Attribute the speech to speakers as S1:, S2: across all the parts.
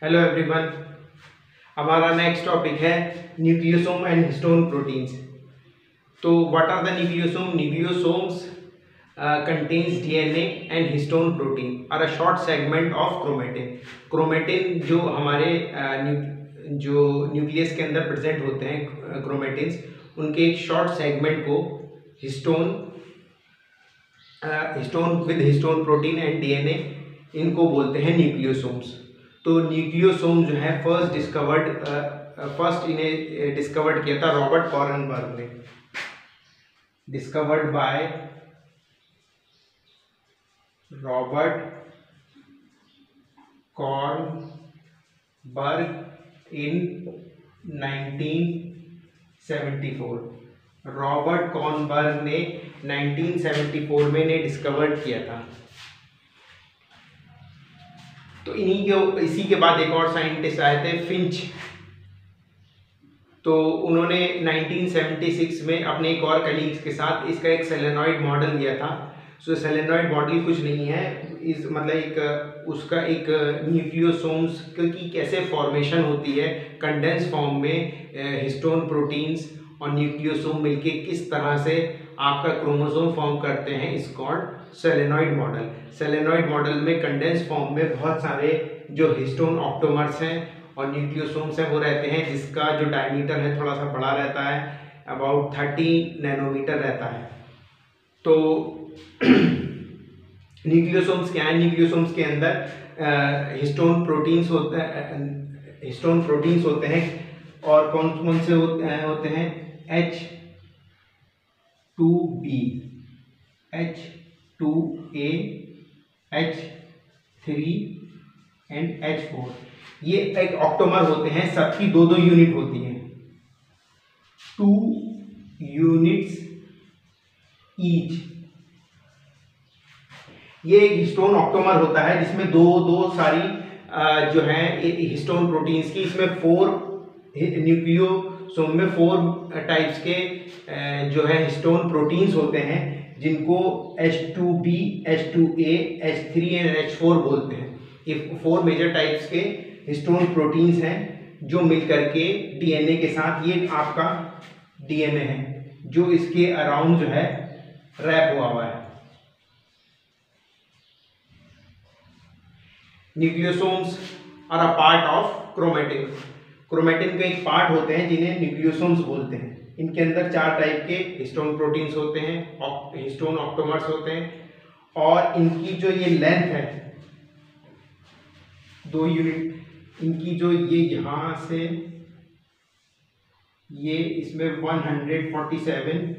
S1: Hello everyone. हमारा next topic है nucleosome and histone proteins. तो what are the nucleosome? Nucleosomes contains DNA and histone protein are a short segment of chromatin. Chromatin जो हमारे जो nucleus के अंदर present होते हैं क्रोमेटिन्स, उनके एक शॉर्ट सेगमेंट को histone with histone protein and DNA, इनको बोलते हैं न्यूक्लियोसोम्स। तो न्यूक्लियोसोम जो है फर्स्ट इन्हें डिस्कवर्ड किया था रॉबर्ट कॉरनबर्ग ने। Discovered by Robert Kornberg in 1974। Robert Kornberg ने 1974 में इन्हें डिस्कवर्ड किया था। तो इसी के बाद एक और साइंटिस्ट आए थे, फिंच। तो उन्होंने 1976 में अपने एक और कलीग्स के साथ इसका एक सेलेनॉइड मॉडल दिया था। सो सेलेनॉइड मॉडल कुछ नहीं है, इस मतलब उसका एक न्यूक्लियोसोम्स की कैसे फॉर्मेशन होती है कंडेंस फॉर्म में, हिस्टोन प्रोटीन्स और न्यूक्लियोसोम मिलके किस तरह से आपका क्रोमोसोम फॉर्म करते हैं, इस called solenoid model. Solenoid model में कंडेंस फॉर्म में बहुत सारे जो हिस्टोन ऑक्टोमर्स हैं और न्यूक्लियोसोम्स हैं वो रहते हैं, जिसका जो डायमीटर है थोड़ा सा बड़ा रहता है, अबाउट 30 नैनोमीटर रहता है। तो न्यूक्लियोसोम्स क्या है? न्यूक्लियोसोम्स के अंदर हिस्टोन प्रोटीन्स होते हैं और कौन कौन से होते हैं? H2B, H2A, H3 and H4। ये एक ऑक्टोमर होते हैं, सबकी दो यूनिट होती हैं, 2 यूनिट्स ईच। ये एक हिस्टोन ऑक्टोमर होता है जिसमें दो सारी जो है हिस्टोन प्रोटीन्स की, इसमें 4 न्यूक्लियोसोम में 4 टाइप्स के जो है हिस्टोन प्रोटीन्स होते हैं, जिनको H2B, H2A, H3 and H4 बोलते हैं। ये 4 मेजर टाइप्स के हिस्टोन प्रोटीन्स हैं जो मिलकर के डीएनए के साथ, ये आपका डीएनए है जो इसके अराउंड जो है रैप हुआ है। Nucleosomes are a part of chromatin. Chromatin के एक पार्ट होते हैं जिन्हें न्यूक्लियोसोम्स बोलते हैं। इनके अंदर 4 टाइप के हिस्टोन प्रोटीन्स होते हैं, हिस्टोन ऑक्टोमर्स होते हैं, और इनकी जो ये लेंथ है 2 यूनिट, इनकी जो ये यहाँ से ये इसमें 147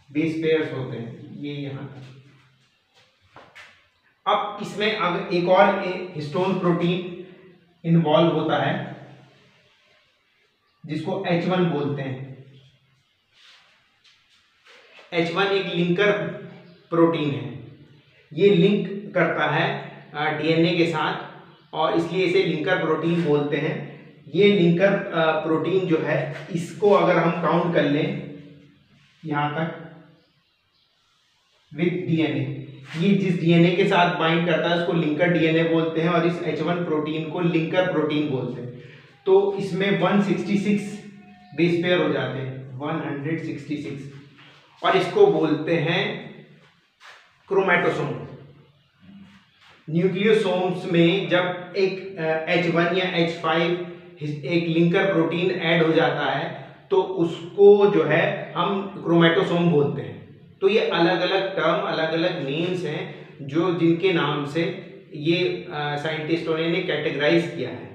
S1: बेस पेयर्स होते हैं, ये यहाँ तक। अब इसमें अगर एक और हिस्टोन प्रोटीन इन्वॉल्व होता है जिसको H1 बोलते हैं। H1 एक लिंकर प्रोटीन है, ये लिंक करता है डीएनए के साथ और इसलिए इसे लिंकर प्रोटीन बोलते हैं। ये लिंकर प्रोटीन जो है, इसको अगर हम काउंट कर लें यहां तक विद डीएनए, ये जिस डीएनए के साथ बाइंड करता है उसको लिंकर डीएनए बोलते हैं और इस H1 प्रोटीन को लिंकर प्रोटीन बोलते हैं। तो इसमें 166 बेस पेयर हो जाते हैं, 166, और इसको बोलते हैं क्रोमैटोसोम। न्यूक्लियोसोम्स में जब एक H1 या H5 एक लिंकर प्रोटीन ऐड हो जाता है तो उसको जो है हम क्रोमैटोसोम बोलते हैं। तो ये अलग अलग टर्म, अलग अलग नेम्स हैं जो जिनके नाम से ये साइंटिस्टों ने कैटेगराइज किया है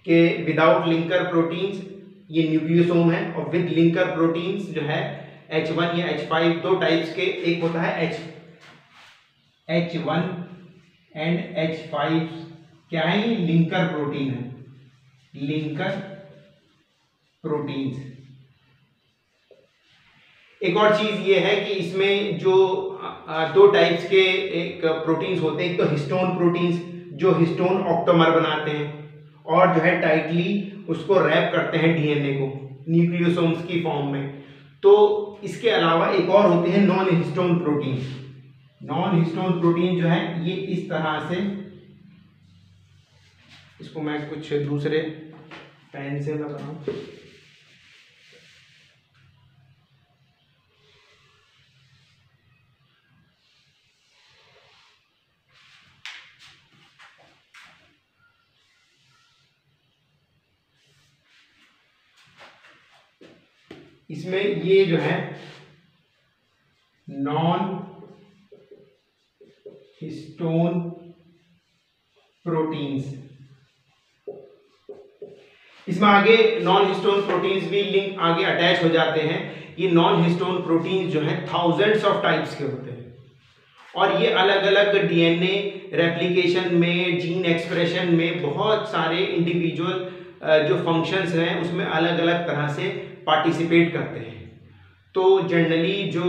S1: कि विदाउट लिंकर प्रोटीन्स ये न्यूक्लियोसोम है, और विद लिंकर प्रोटीन्स जो है H1 या H5, 2 टाइप्स के, एक होता है H1 एंड H5, क्या है? ये लिंकर प्रोटीन है, लिंकर प्रोटीन्स। एक और चीज ये है कि इसमें जो 2 टाइप्स के एक प्रोटीन्स होते हैं, एक तो हिस्टोन प्रोटीन्स जो हिस्टोन ऑक्टोमर बनाते हैं और जो है टाइटली उसको रैप करते हैं डीएनए को न्यूक्लियोसोम्स की फॉर्म में। तो इसके अलावा एक और होते हैं non histone protein. Non histone protein जो है ये इस तरह से इसको मैं कुछ दूसरे पेन से मैं बनाऊँ। इसमें ये जो है नॉन हिस्टोन प्रोटीन्स, इसमें आगे नॉन हिस्टोन प्रोटीन्स भी लिंक आगे अटैच हो जाते हैं। ये नॉन हिस्टोन प्रोटीन्स जो है थाउजेंड्स ऑफ टाइप्स के होते हैं और ये अलग अलग डीएनए रेप्लिकेशन में, जीन एक्सप्रेशन में बहुत सारे इंडिविजुअल जो फंक्शंस हैं उसमें अलग अलग तरह से पार्टिसिपेट करते हैं। तो जनरली जो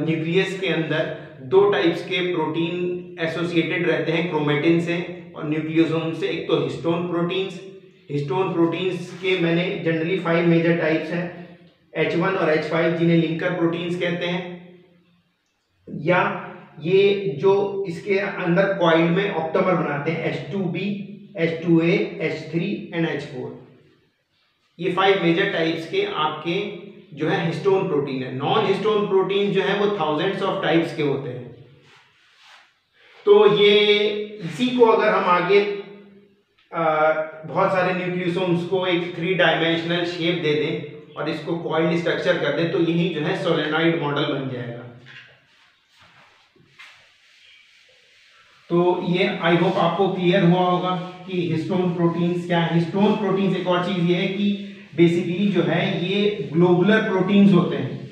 S1: न्यूक्लियस के अंदर दो टाइप्स के प्रोटीन एसोसिएटेड रहते हैं क्रोमेटिन से और न्यूक्लियोसोम से। एक तो हिस्टोन प्रोटीन्स, हिस्टोन प्रोटीन्स के मैंने जनरली 5 मेजर टाइप्स हैं, H1 और H5 जिन्हें लिंकर प्रोटीन्स कहते हैं, या ये जो इसके अंदर कॉइल में ऑक्टामर बनाते हैं H2B, H2A, H3 and H4। ये 5 मेजर टाइप्स के आपके जो है हिस्टोन प्रोटीन है। नॉन हिस्टोन प्रोटीन जो है वो थाउजेंड्स ऑफ टाइप्स के होते हैं। तो ये इसी को अगर हम आगे बहुत सारे न्यूक्लियोसोम्स को एक 3 डायमेंशनल शेप दे दें और इसको कॉइल्ड स्ट्रक्चर कर दें तो यही जो है सोलेनॉइड मॉडल बन जाएगा। तो ये आई होप आपको क्लियर हुआ होगा कि हिस्टोन प्रोटीन्स क्या है। हिस्टोन प्रोटीन्स एक और चीज ये है कि बेसिकली जो है ये ग्लोबुलर प्रोटीन्स होते हैं।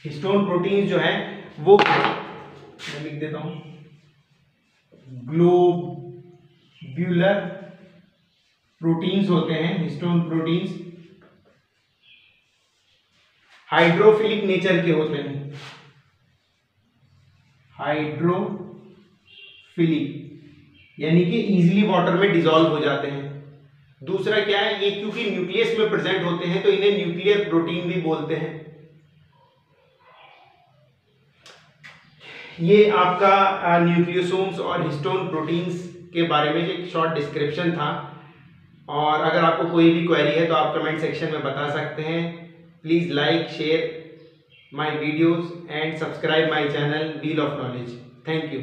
S1: हिस्टोन प्रोटीन्स जो है वो मैं लिख देता हूं, ग्लोब्यूलर प्रोटीन्स होते हैं हिस्टोन प्रोटीन्स। हाइड्रोफिलिक नेचर के होते हैं, हाइड्रोफिलिक यानी कि इजीली वाटर में डिसॉल्व हो जाते हैं। दूसरा क्या है, ये क्योंकि न्यूक्लियस में प्रेजेंट होते हैं तो इन्हें न्यूक्लियर प्रोटीन भी बोलते हैं। ये आपका न्यूक्लियोसोम्स और हिस्टोन प्रोटीन्स के बारे में एक शॉर्ट डिस्क्रिप्शन था। और अगर आपको कोई भी क्वेरी है तो आप कमेंट सेक्शन में बता सकते हैं। Please like, share my videos and subscribe my channel wheel of knowledge. Thank you.